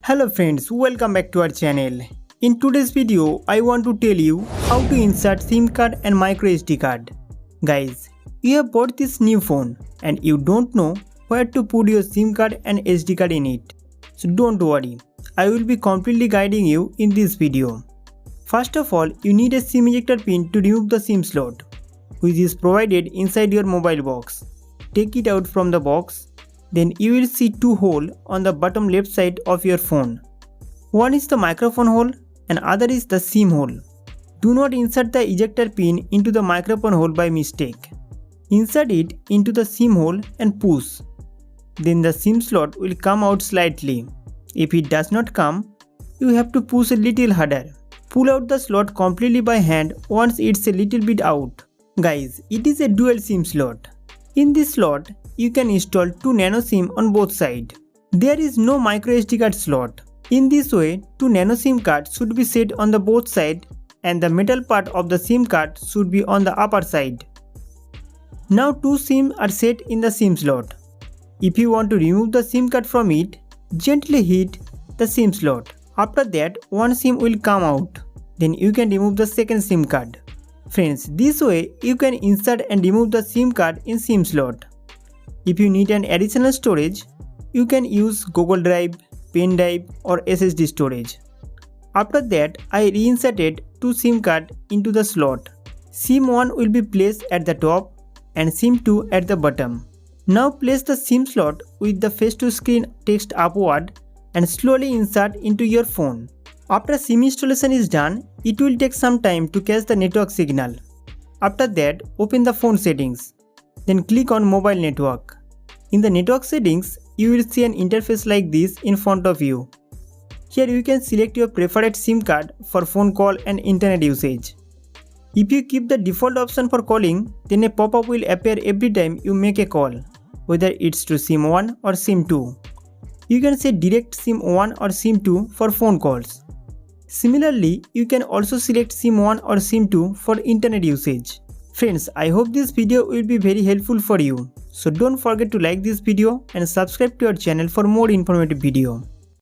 Hello friends, welcome back to our channel. In today's video, I want to tell you how to insert SIM card and micro SD card. Guys, you have bought this new phone and you don't know where to put your SIM card and SD card in it. So don't worry, I will be completely guiding you in this video. First of all, you need a SIM ejector pin to remove the SIM slot, which is provided inside your mobile box. Take it out from the box. Then you will see two holes on the bottom left side of your phone. One is the microphone hole and other is the SIM hole. Do not insert the ejector pin into the microphone hole by mistake. Insert it into the SIM hole and push. Then the SIM slot will come out slightly. If it does not come, you have to push a little harder. Pull out the slot completely by hand once it's a little bit out. Guys, it is a dual SIM slot. In this slot, you can install two nano SIM on both sides. There is no micro SD card slot. In this way, two nano SIM cards should be set on the both sides and the metal part of the SIM card should be on the upper side. Now two SIM are set in the SIM slot. If you want to remove the SIM card from it, gently hit the SIM slot. After that, one SIM will come out. Then you can remove the second SIM card. Friends, this way you can insert and remove the SIM card in SIM slot. If you need an additional storage, you can use Google Drive, pen drive or SSD storage. After that, I reinserted two SIM cards into the slot. SIM 1 will be placed at the top and SIM 2 at the bottom. Now place the SIM slot with the face to screen text upward and slowly insert into your phone. After SIM installation is done, it will take some time to catch the network signal. After that, open the phone settings. Then click on mobile network. In the network settings, you will see an interface like this in front of you. Here you can select your preferred SIM card for phone call and internet usage. If you keep the default option for calling, then a pop-up will appear every time you make a call, whether it's to SIM 1 or SIM 2. You can set direct SIM 1 or SIM 2 for phone calls. Similarly, you can also select SIM 1 or SIM 2 for internet usage. Friends, I hope this video will be very helpful for you. So don't forget to like this video and subscribe to our channel for more informative video.